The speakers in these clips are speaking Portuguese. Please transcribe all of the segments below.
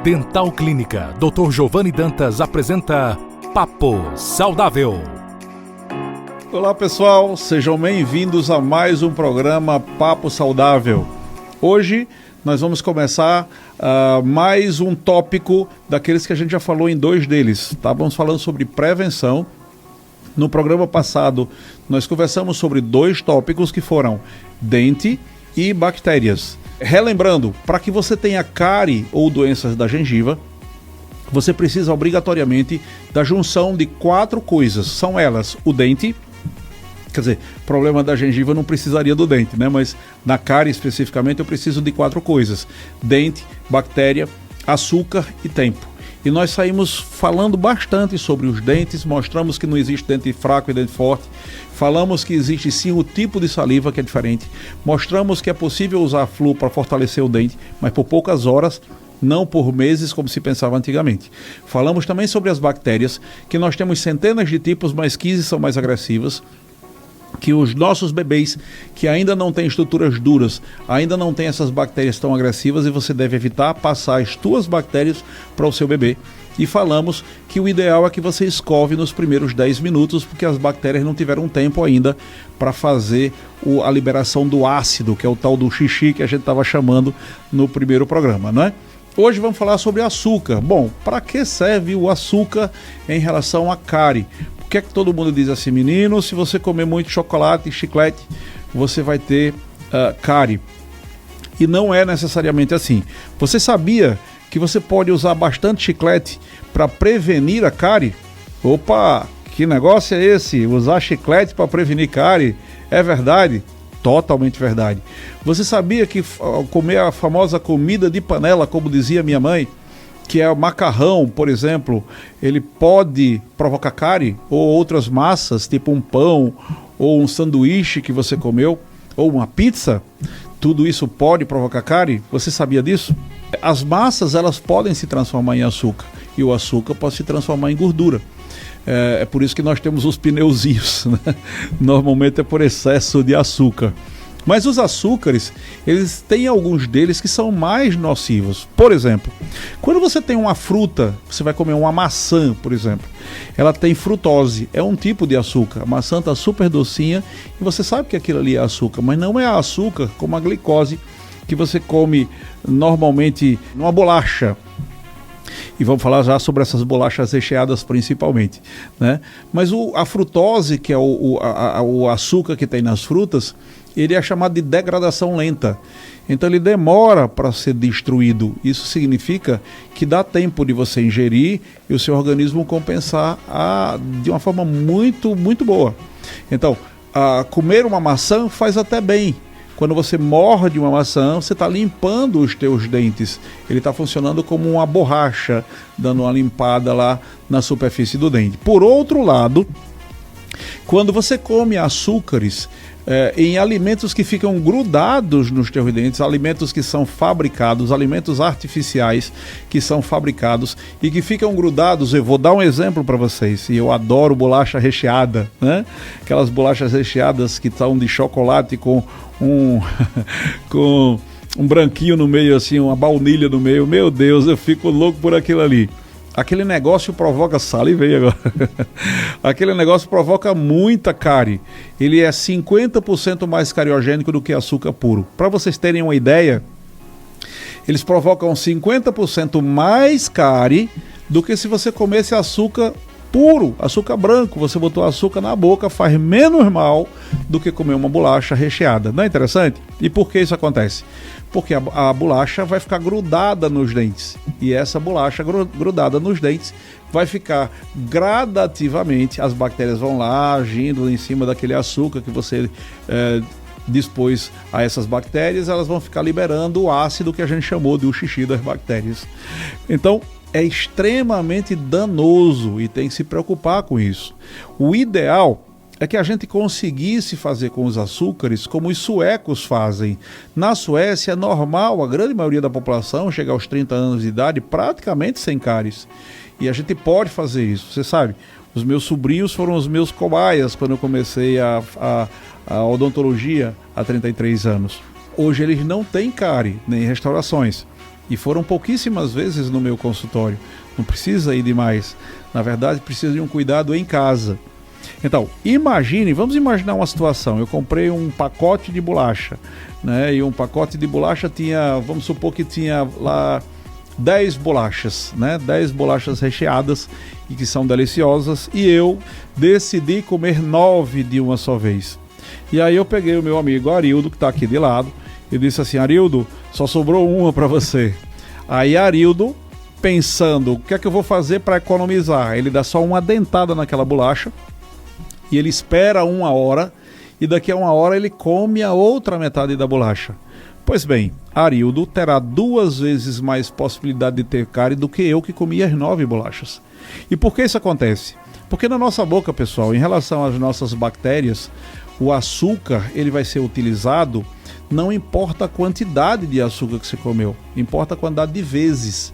Dental Clínica Dr. Giovanni Dantas apresenta Papo Saudável. Olá pessoal, sejam bem-vindos a mais um programa Papo Saudável. Hoje nós vamos começar mais um tópico daqueles que a gente já falou em dois deles. Estávamos falando sobre prevenção. No programa passado nós conversamos sobre dois tópicos que foram dente e bactérias. Relembrando, para que você tenha cárie ou doenças da gengiva, você precisa obrigatoriamente da junção de 4 coisas. São elas: o dente, quer dizer, problema da gengiva não precisaria do dente, né? Mas na cárie especificamente eu preciso de 4 coisas: dente, bactéria, açúcar e tempo. E nós saímos falando bastante sobre os dentes, mostramos que não existe dente fraco e dente forte, falamos que existe sim o tipo de saliva que é diferente, mostramos que é possível usar flu para fortalecer o dente, mas por poucas horas, não por meses como se pensava antigamente. Falamos também sobre as bactérias, que nós temos centenas de tipos, mas 15 são mais agressivas, que os nossos bebês que ainda não têm estruturas duras, ainda não têm essas bactérias tão agressivas e você deve evitar passar as tuas bactérias para o seu bebê. E falamos que o ideal é que você escove nos primeiros 10 minutos, porque as bactérias não tiveram tempo ainda para fazer a liberação do ácido, que é o tal do xixi que a gente estava chamando no primeiro programa, não é? Hoje vamos falar sobre açúcar. Bom, para que serve o açúcar em relação à cárie? Por que é que todo mundo diz assim, menino, se você comer muito chocolate e chiclete, você vai ter cárie? E não é necessariamente assim. Você sabia que você pode usar bastante chiclete para prevenir a cárie? Opa, que negócio é esse? Usar chiclete para prevenir cárie? É verdade? Totalmente verdade. Você sabia que comer a famosa comida de panela, como dizia minha mãe, que é o macarrão, por exemplo, ele pode provocar cárie, ou outras massas, tipo um pão, ou um sanduíche que você comeu, ou uma pizza, tudo isso pode provocar cárie? Você sabia disso? As massas, elas podem se transformar em açúcar, e o açúcar pode se transformar em gordura. É por isso que nós temos os pneuzinhos, né? Normalmente é por excesso de açúcar. Mas os açúcares, eles têm alguns deles que são mais nocivos. Por exemplo, quando você tem uma fruta, você vai comer uma maçã, por exemplo, ela tem frutose, é um tipo de açúcar. A maçã está super docinha e você sabe que aquilo ali é açúcar, mas não é açúcar como a glicose que você come normalmente numa bolacha. E vamos falar já sobre essas bolachas recheadas principalmente, né? Mas a frutose, que é o açúcar que tem nas frutas, ele é chamado de degradação lenta. Então ele demora para ser destruído. Isso significa que dá tempo de você ingerir e o seu organismo compensar de uma forma muito, muito boa. Então, comer uma maçã faz até bem. Quando você morde uma maçã, você está limpando os teus dentes. Ele está funcionando como uma borracha, dando uma limpada lá na superfície do dente. Por outro lado, quando você come açúcares em alimentos que ficam grudados nos teus dentes, alimentos que são fabricados, alimentos artificiais que são fabricados e que ficam grudados, eu vou dar um exemplo para vocês, e eu adoro bolacha recheada, né? Aquelas bolachas recheadas que estão de chocolate com com um branquinho no meio, assim, uma baunilha no meio, meu Deus, eu fico louco por aquilo ali. Aquele negócio provoca, salivei agora, aquele negócio provoca muita cárie. Ele é 50% mais cariogênico do que açúcar puro. Para vocês terem uma ideia, eles provocam 50% mais cárie do que se você comesse açúcar puro, açúcar branco. Você botou açúcar na boca, faz menos mal do que comer uma bolacha recheada. Não é interessante? E por que isso acontece? Porque a bolacha vai ficar grudada nos dentes. E essa bolacha grudada nos dentes vai ficar gradativamente, as bactérias vão lá agindo em cima daquele açúcar que você dispôs a essas bactérias, elas vão ficar liberando o ácido que a gente chamou de o xixi das bactérias. Então, é extremamente danoso e tem que se preocupar com isso. O ideal é que a gente conseguisse fazer com os açúcares como os suecos fazem. Na Suécia é normal, a grande maioria da população chega aos 30 anos de idade praticamente sem cáries. E a gente pode fazer isso, você sabe. Os meus sobrinhos foram os meus cobaias quando eu comecei a odontologia há 33 anos. Hoje eles não têm cárie, nem restaurações. E foram pouquíssimas vezes no meu consultório. Não precisa ir demais. Na verdade, precisa de um cuidado em casa. Então, vamos imaginar uma situação. Eu comprei um pacote de bolacha, né? E um pacote de bolacha tinha, vamos supor que tinha lá 10 bolachas, né? 10 bolachas recheadas e que são deliciosas. E eu decidi comer 9 de uma só vez. E aí eu peguei o meu amigo Arildo, que está aqui de lado, e disse assim: Arildo, só sobrou uma para você. Aí Arildo, pensando, o que é que eu vou fazer para economizar? Ele dá só uma dentada naquela bolacha e ele espera 1 hora e daqui a 1 hora ele come a outra metade da bolacha. Pois bem, Arildo terá 2 vezes mais possibilidade de ter cárie do que eu, que comia as 9 bolachas. E por que isso acontece? Porque na nossa boca, pessoal, em relação às nossas bactérias, o açúcar ele vai ser utilizado, não importa a quantidade de açúcar que você comeu, importa a quantidade de vezes.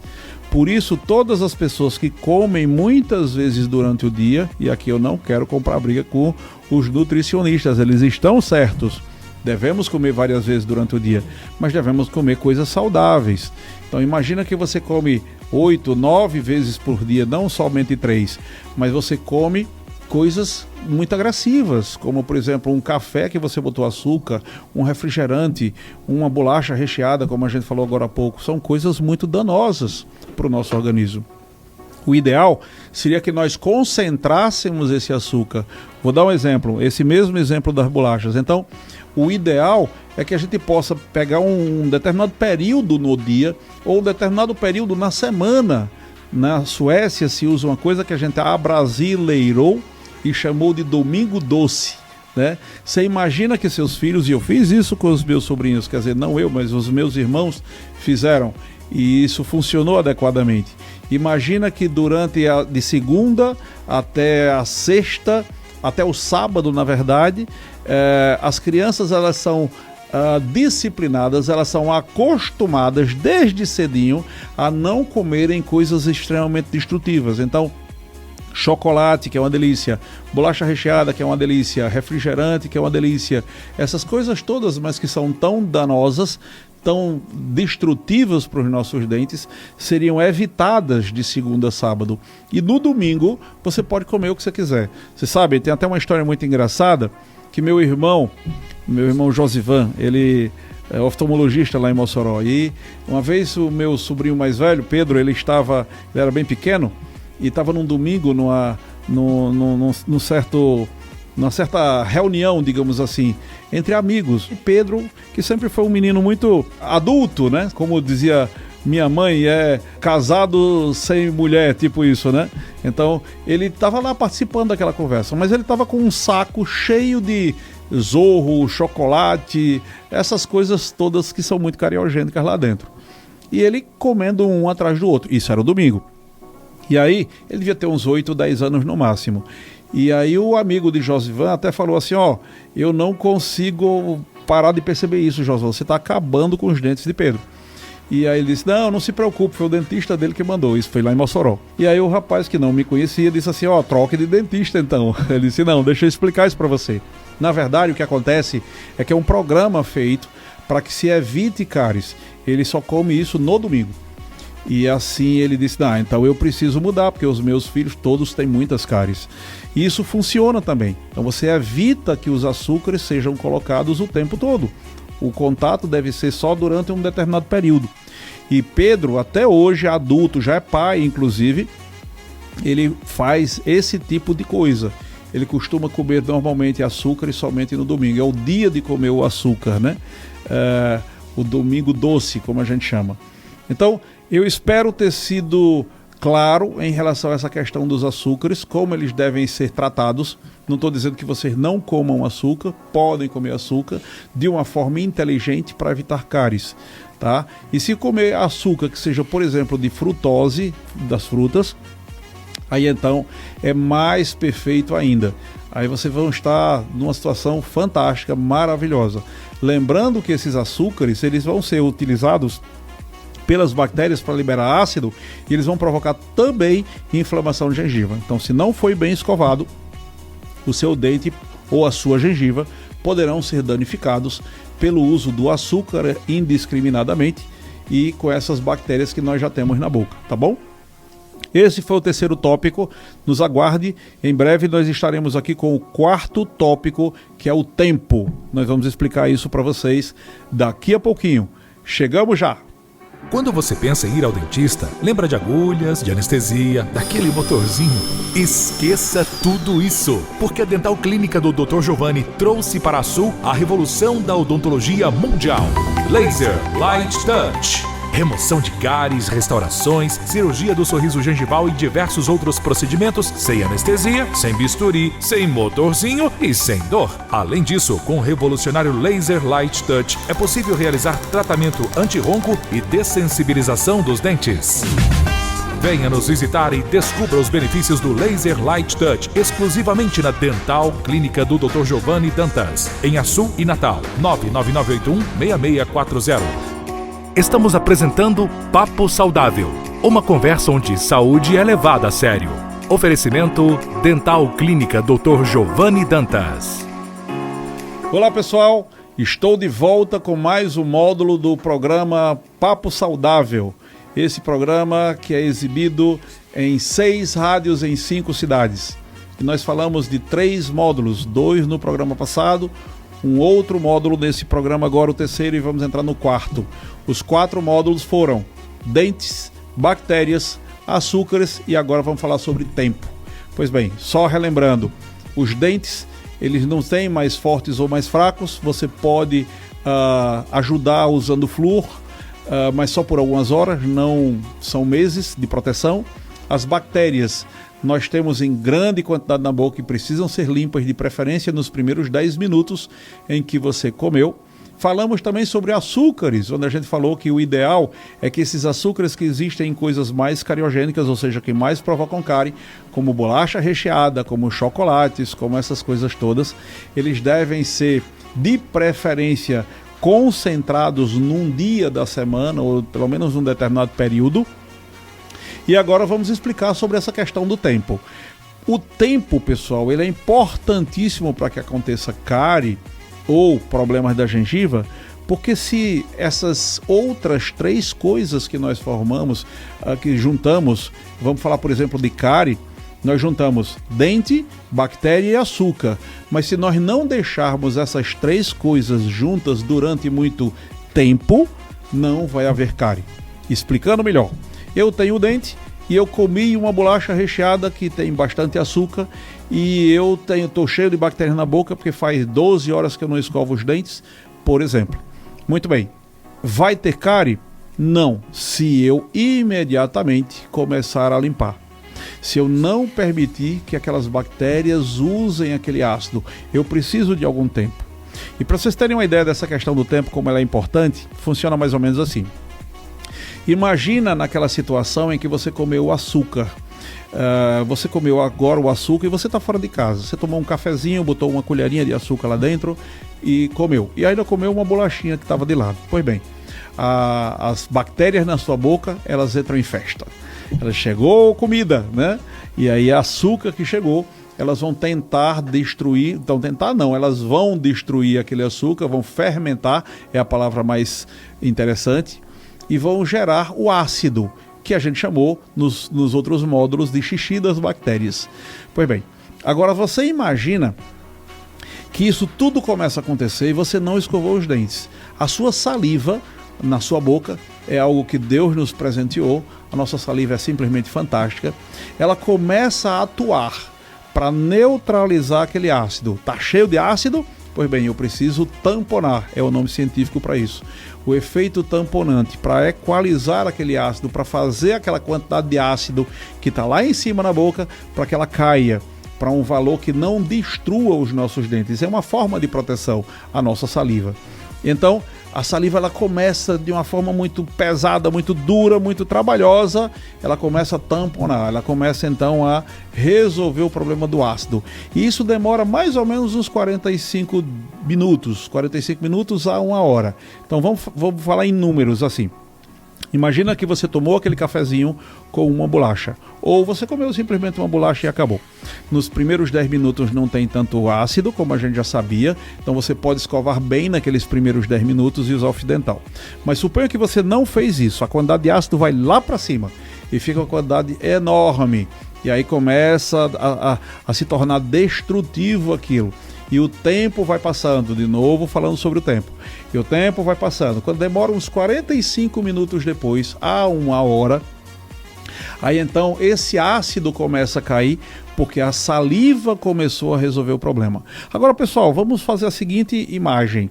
Por isso, todas as pessoas que comem muitas vezes durante o dia, e aqui eu não quero comprar briga com os nutricionistas, eles estão certos. Devemos comer várias vezes durante o dia, mas devemos comer coisas saudáveis. Então imagina que você come 8, 9 vezes por dia, não somente 3, mas você come coisas muito agressivas, como por exemplo um café que você botou açúcar, um refrigerante, uma bolacha recheada, como a gente falou agora há pouco, são coisas muito danosas para o nosso organismo. O ideal seria que nós concentrássemos esse açúcar. Vou dar um exemplo, esse mesmo exemplo das bolachas. Então, o ideal é que a gente possa pegar um determinado período no dia ou um determinado período na semana. Na Suécia se usa uma coisa que a gente abrasileirou e chamou de domingo doce, né? Você imagina que seus filhos, e eu fiz isso com os meus sobrinhos, quer dizer, não eu, mas os meus irmãos fizeram, e isso funcionou adequadamente. Imagina que de segunda até a sexta, até o sábado, na verdade, as crianças elas são disciplinadas, elas são acostumadas desde cedinho a não comerem coisas extremamente destrutivas. Então, chocolate, que é uma delícia, bolacha recheada, que é uma delícia, refrigerante, que é uma delícia, essas coisas todas, mas que são tão danosas, tão destrutivas para os nossos dentes, seriam evitadas de segunda a sábado. E no domingo você pode comer o que você quiser. Você sabe, tem até uma história muito engraçada, que meu irmão Josivan, ele é oftalmologista lá em Mossoró, e uma vez o meu sobrinho mais velho, Pedro, ele era bem pequeno, e estava num domingo numa certa reunião, digamos assim, entre amigos. E Pedro, que sempre foi um menino muito adulto, né? Como dizia minha mãe, é casado sem mulher, tipo isso, né? Então, ele estava lá participando daquela conversa, mas ele estava com um saco cheio de Zorro, chocolate, essas coisas todas que são muito cariogênicas lá dentro. E ele comendo um atrás do outro. Isso era o domingo. E aí, ele devia ter uns 8, 10 anos no máximo. E aí o amigo de Josivan até falou assim, eu não consigo parar de perceber isso, Josivan, você está acabando com os dentes de Pedro. E aí ele disse, não se preocupe, foi o dentista dele que mandou, isso foi lá em Mossoró. E aí o rapaz que não me conhecia disse assim, troque de dentista então. Ele disse, não, deixa eu explicar isso para você. Na verdade, o que acontece é que é um programa feito para que se evite cáries. Ele só come isso no domingo. E assim ele disse, então eu preciso mudar, porque os meus filhos todos têm muitas cáries. E isso funciona também. Então você evita que os açúcares sejam colocados o tempo todo. O contato deve ser só durante um determinado período. E Pedro, até hoje, adulto, já é pai, inclusive, ele faz esse tipo de coisa. Ele costuma comer normalmente açúcar e somente no domingo. É o dia de comer o açúcar, né? O domingo doce, como a gente chama. Então, eu espero ter sido claro em relação a essa questão dos açúcares, como eles devem ser tratados. Não estou dizendo que vocês não comam açúcar, podem comer açúcar de uma forma inteligente para evitar cáries, tá? E se comer açúcar que seja, por exemplo, de frutose das frutas, aí então é mais perfeito ainda. Aí vocês vão estar numa situação fantástica, maravilhosa. Lembrando que esses açúcares, eles vão ser utilizados pelas bactérias para liberar ácido e eles vão provocar também inflamação de gengiva. Então, se não foi bem escovado, o seu dente ou a sua gengiva poderão ser danificados pelo uso do açúcar indiscriminadamente e com essas bactérias que nós já temos na boca, tá bom? Esse foi o terceiro tópico, nos aguarde, em breve nós estaremos aqui com o quarto tópico, que é o tempo. Nós vamos explicar isso para vocês daqui a pouquinho. Chegamos já! Quando você pensa em ir ao dentista, lembra de agulhas, de anestesia, daquele motorzinho? Esqueça tudo isso, porque a Dental Clínica do Dr. Giovanni trouxe para a Sul a revolução da odontologia mundial. Laser Light Touch. Remoção de cáries, restaurações, cirurgia do sorriso gengival e diversos outros procedimentos sem anestesia, sem bisturi, sem motorzinho e sem dor. Além disso, com o revolucionário Laser Light Touch, é possível realizar tratamento anti-ronco e dessensibilização dos dentes. Venha nos visitar e descubra os benefícios do Laser Light Touch exclusivamente na Dental Clínica do Dr. Giovanni Dantas, em Açu e Natal, 99981-6640. Estamos apresentando Papo Saudável, uma conversa onde saúde é levada a sério. Oferecimento Dental Clínica Dr. Giovanni Dantas. Olá pessoal, estou de volta com mais um módulo do programa Papo Saudável. Esse programa que é exibido em 6 rádios em 5 cidades. E nós falamos de 3 módulos, 2 no programa passado, um outro módulo nesse programa agora, o terceiro, e vamos entrar no quarto. Os 4 módulos foram dentes, bactérias, açúcares e agora vamos falar sobre tempo. Pois bem, só relembrando, os dentes, eles não têm mais fortes ou mais fracos, você pode ajudar usando flúor, mas só por algumas horas, não são meses de proteção. As bactérias nós temos em grande quantidade na boca e precisam ser limpas, de preferência nos primeiros 10 minutos em que você comeu. Falamos também sobre açúcares, onde a gente falou que o ideal é que esses açúcares que existem em coisas mais cariogênicas, ou seja, que mais provocam cárie, como bolacha recheada, como chocolates, como essas coisas todas, eles devem ser, de preferência, concentrados num dia da semana, ou pelo menos num determinado período. E agora vamos explicar sobre essa questão do tempo. O tempo, pessoal, ele é importantíssimo para que aconteça cárie ou problemas da gengiva, porque se essas outras 3 coisas que nós formamos, que juntamos, vamos falar, por exemplo, de cárie, nós juntamos dente, bactéria e açúcar. Mas se nós não deixarmos essas 3 coisas juntas durante muito tempo, não vai haver cárie. Explicando melhor. Eu tenho dente e eu comi uma bolacha recheada que tem bastante açúcar e eu estou cheio de bactérias na boca porque faz 12 horas que eu não escovo os dentes, por exemplo. Muito bem. Vai ter cárie? Não, se eu imediatamente começar a limpar. Se eu não permitir que aquelas bactérias usem aquele ácido, eu preciso de algum tempo. E para vocês terem uma ideia dessa questão do tempo, como ela é importante, funciona mais ou menos assim. Imagina naquela situação em que você comeu o açúcar. Você comeu agora o açúcar e você está fora de casa. Você tomou um cafezinho, botou uma colherinha de açúcar lá dentro e comeu. E ainda comeu uma bolachinha que estava de lado. Pois bem, as bactérias na sua boca, elas entram em festa. Ela chegou comida, né? E aí açúcar que chegou, elas vão tentar destruir, elas vão destruir aquele açúcar, vão fermentar, é a palavra mais interessante, e vão gerar o ácido, que a gente chamou nos outros módulos de xixi das bactérias. Pois bem, agora você imagina que isso tudo começa a acontecer e você não escovou os dentes. A sua saliva na sua boca é algo que Deus nos presenteou, a nossa saliva é simplesmente fantástica. Ela começa a atuar para neutralizar aquele ácido. Está cheio de ácido? Pois bem, eu preciso tamponar, é o nome científico para isso. O efeito tamponante, para equalizar aquele ácido, para fazer aquela quantidade de ácido que está lá em cima na boca, para que ela caia para um valor que não destrua os nossos dentes. É uma forma de proteção, a nossa saliva. Então, a saliva ela começa de uma forma muito pesada, muito dura, muito trabalhosa, ela começa a tamponar, ela começa então a resolver o problema do ácido. E isso demora mais ou menos uns 45 minutos a 1 hora. Então vamos falar em números assim. Imagina que você tomou aquele cafezinho com uma bolacha, ou você comeu simplesmente uma bolacha e acabou. Nos primeiros 10 minutos não tem tanto ácido, como a gente já sabia, então você pode escovar bem naqueles primeiros 10 minutos e usar o fio dental. Mas suponha que você não fez isso, a quantidade de ácido vai lá para cima e fica uma quantidade enorme, e aí começa a se tornar destrutivo aquilo. E o tempo vai passando, de novo falando sobre o tempo. E o tempo vai passando. Quando demora uns 45 minutos depois, a 1 hora, aí então esse ácido começa a cair, porque a saliva começou a resolver o problema. Agora, pessoal, vamos fazer a seguinte imagem.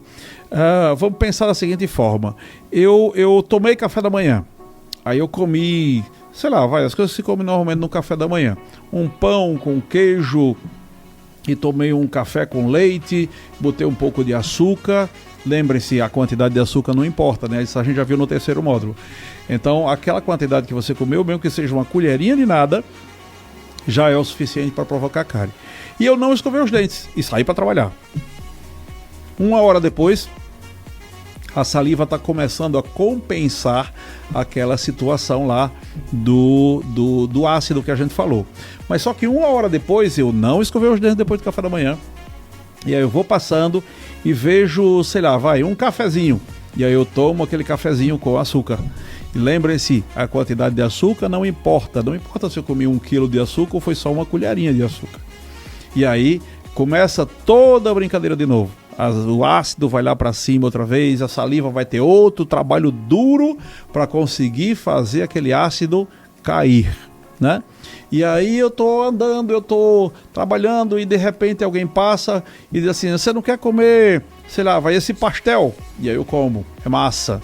Vamos pensar da seguinte forma. Eu tomei café da manhã. Aí eu comi, sei lá, as coisas que se comem normalmente no café da manhã. Um pão com queijo, e tomei um café com leite, botei um pouco de açúcar. Lembre-se, a quantidade de açúcar não importa, né? Isso a gente já viu no terceiro módulo. Então, aquela quantidade que você comeu, mesmo que seja uma colherinha de nada, já é o suficiente para provocar cárie. E eu não escovei os dentes e saí para trabalhar. 1 hora depois, a saliva está começando a compensar aquela situação lá do ácido que a gente falou. Mas só que 1 hora depois eu não escovei os dentes depois do café da manhã. E aí eu vou passando e vejo, sei lá, um cafezinho. E aí eu tomo aquele cafezinho com açúcar. E lembrem-se, a quantidade de açúcar não importa. Não importa se eu comi 1 quilo de açúcar ou foi só uma colherinha de açúcar. E aí começa toda a brincadeira de novo. O ácido vai lá para cima outra vez, a saliva vai ter outro trabalho duro para conseguir fazer aquele ácido cair, né? E aí eu tô andando, eu tô trabalhando e de repente alguém passa e diz assim: você não quer comer, sei lá, esse pastel? E aí eu como, é massa.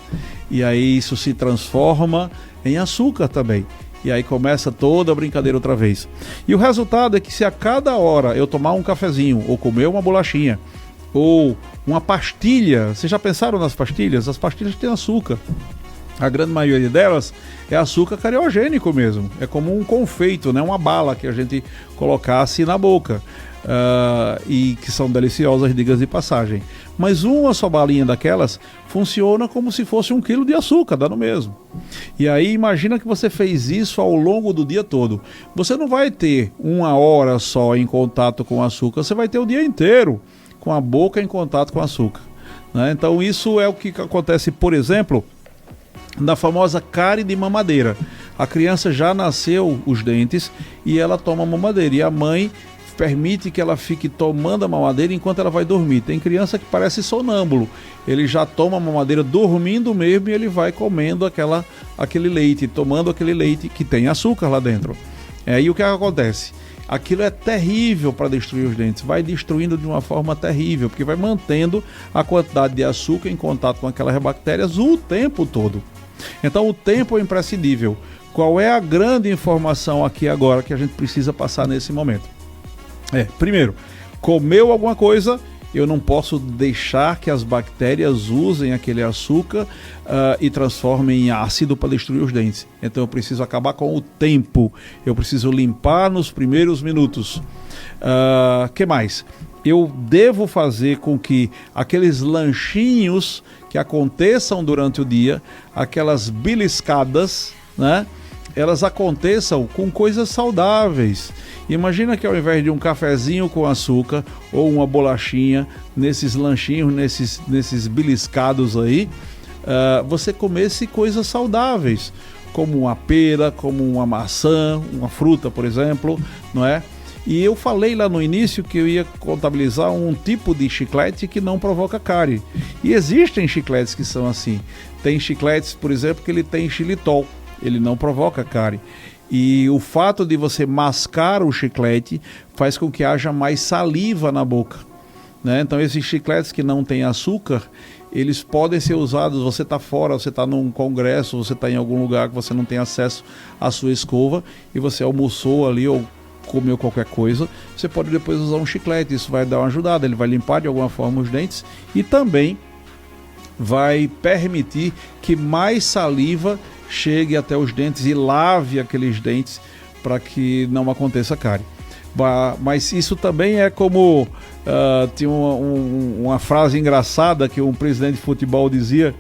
E aí isso se transforma em açúcar também. E aí começa toda a brincadeira outra vez. E o resultado é que se a cada hora eu tomar um cafezinho ou comer uma bolachinha, ou uma pastilha. Vocês já pensaram nas pastilhas? As pastilhas têm açúcar. A grande maioria delas é açúcar cariogênico mesmo. É como um confeito, né? Uma bala que a gente colocasse na boca. E que são deliciosas, digas de passagem. Mas uma só balinha daquelas funciona como se fosse 1 quilo de açúcar, dá no mesmo. E aí imagina que você fez isso ao longo do dia todo. Você não vai ter 1 hora só em contato com o açúcar, você vai ter o dia inteiro com a boca em contato com o açúcar, né? Então isso é o que acontece, por exemplo, na famosa cárie de mamadeira. A criança já nasceu os dentes e ela toma mamadeira, e a mãe permite que ela fique tomando a mamadeira enquanto ela vai dormir. Tem criança que parece sonâmbulo, ele já toma a mamadeira dormindo mesmo, e ele vai comendo aquele leite, tomando aquele leite que tem açúcar lá dentro. E o que acontece? Aquilo é terrível para destruir os dentes, vai destruindo de uma forma terrível, porque vai mantendo a quantidade de açúcar em contato com aquelas bactérias o tempo todo. Então o tempo é imprescindível. Qual é a grande informação aqui agora que a gente precisa passar nesse momento? Primeiro, comeu alguma coisa, eu não posso deixar que as bactérias usem aquele açúcar e transformem em ácido para destruir os dentes. Então eu preciso acabar com o tempo, eu preciso limpar nos primeiros minutos. Que mais? Eu devo fazer com que aqueles lanchinhos que aconteçam durante o dia, aquelas beliscadas, né, elas aconteçam com coisas saudáveis. Imagina que ao invés de um cafezinho com açúcar ou uma bolachinha, nesses lanchinhos, nesses beliscados aí, você comesse coisas saudáveis, como uma pera, como uma maçã, uma fruta, por exemplo, não é? E eu falei lá no início que eu ia contabilizar um tipo de chiclete que não provoca cárie. E existem chicletes que são assim. Tem chicletes, por exemplo, que ele tem xilitol, ele não provoca cárie. E o fato de você mascar o chiclete faz com que haja mais saliva na boca, né? Então esses chicletes que não têm açúcar, eles podem ser usados, você está fora, você está num congresso, você está em algum lugar que você não tem acesso à sua escova e você almoçou ali ou comeu qualquer coisa, você pode depois usar um chiclete, isso vai dar uma ajudada, ele vai limpar de alguma forma os dentes e também vai permitir que mais saliva chegue até os dentes e lave aqueles dentes para que não aconteça cárie. Mas isso também é como tinha uma frase engraçada que um presidente de futebol dizia,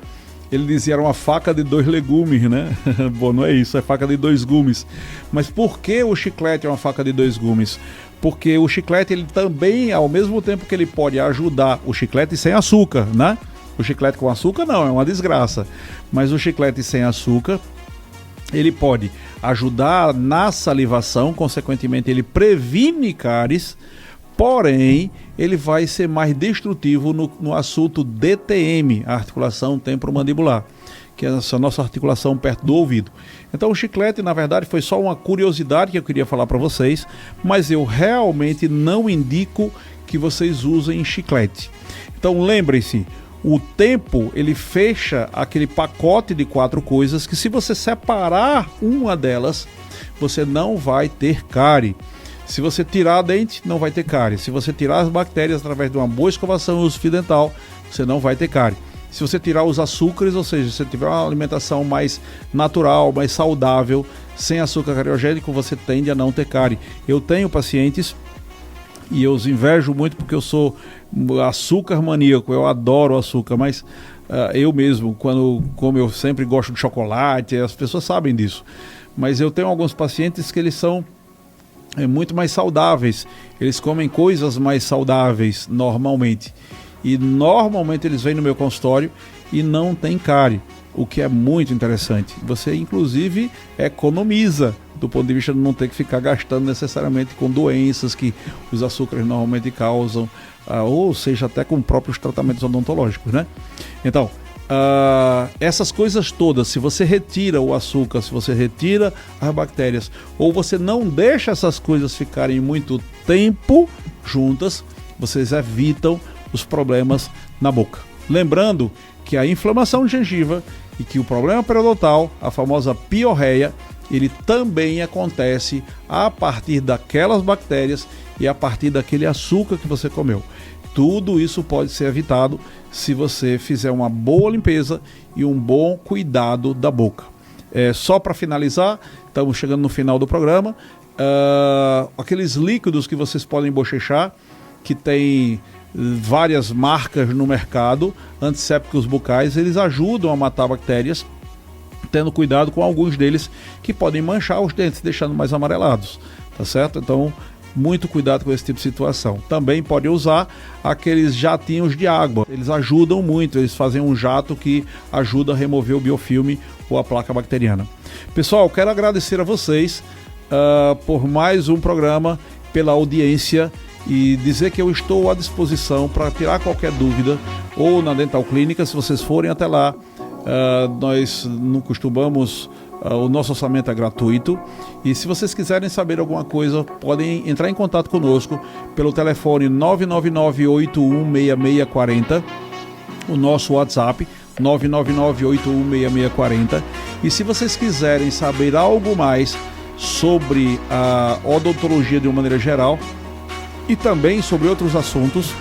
ele dizia era uma faca de 2 legumes, né? Bom, não é isso, é faca de 2 gumes. Mas por que o chiclete é uma faca de 2 gumes? Porque o chiclete, ele também, ao mesmo tempo que ele pode ajudar, o chiclete sem açúcar, né? O chiclete com açúcar não, é uma desgraça. Mas o chiclete sem açúcar, ele pode ajudar na salivação, consequentemente ele previne cáries, porém ele vai ser mais destrutivo no assunto DTM, a articulação temporomandibular, que é essa nossa articulação perto do ouvido. Então o chiclete, na verdade, foi só uma curiosidade que eu queria falar para vocês, mas eu realmente não indico que vocês usem chiclete. Então lembrem-se, o tempo, ele fecha aquele pacote de 4 coisas que, se você separar uma delas, você não vai ter cárie. Se você tirar a dente, não vai ter cárie. Se você tirar as bactérias através de uma boa escovação e uso fio dental, você não vai ter cárie. Se você tirar os açúcares, ou seja, se você tiver uma alimentação mais natural, mais saudável, sem açúcar cariogênico, você tende a não ter cárie. Eu tenho pacientes, e eu os invejo muito porque eu sou açúcar maníaco, eu adoro açúcar, mas eu mesmo, como eu sempre gosto de chocolate, as pessoas sabem disso, mas eu tenho alguns pacientes que eles são muito mais saudáveis, eles comem coisas mais saudáveis normalmente, e normalmente eles vêm no meu consultório e não tem cárie, o que é muito interessante. Você inclusive economiza do ponto de vista de não ter que ficar gastando necessariamente com doenças que os açúcares normalmente causam, ou seja, até com próprios tratamentos odontológicos, né? Então, essas coisas todas, se você retira o açúcar, se você retira as bactérias, ou você não deixa essas coisas ficarem muito tempo juntas, vocês evitam os problemas na boca. Lembrando que a inflamação de gengiva e que o problema periodontal, a famosa piorreia, ele também acontece a partir daquelas bactérias e a partir daquele açúcar que você comeu. Tudo isso pode ser evitado se você fizer uma boa limpeza e um bom cuidado da boca. Só para finalizar, estamos chegando no final do programa, aqueles líquidos que vocês podem bochechar, que tem várias marcas no mercado, antissépticos bucais, eles ajudam a matar bactérias, tendo cuidado com alguns deles que podem manchar os dentes, deixando mais amarelados, tá certo? Então, muito cuidado com esse tipo de situação. Também pode usar aqueles jatinhos de água, eles ajudam muito, eles fazem um jato que ajuda a remover o biofilme ou a placa bacteriana. Pessoal, quero agradecer a vocês por mais um programa, pela audiência, e dizer que eu estou à disposição para tirar qualquer dúvida, ou na Dental Clínica, se vocês forem até lá. Nós não costumamos, o nosso orçamento é gratuito, e se vocês quiserem saber alguma coisa, podem entrar em contato conosco pelo telefone 999-816640, o nosso WhatsApp 999-816640, e se vocês quiserem saber algo mais sobre a odontologia de uma maneira geral e também sobre outros assuntos,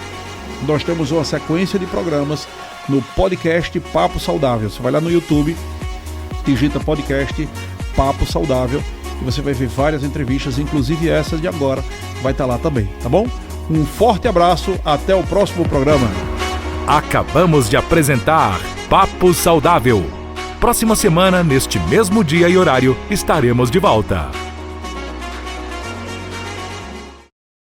nós temos uma sequência de programas no podcast Papo Saudável. Você vai lá no YouTube, digita podcast Papo Saudável e você vai ver várias entrevistas, inclusive essa de agora vai estar lá também, tá bom? Um forte abraço, até o próximo programa. Acabamos de apresentar Papo Saudável. Próxima semana, neste mesmo dia e horário, estaremos de volta.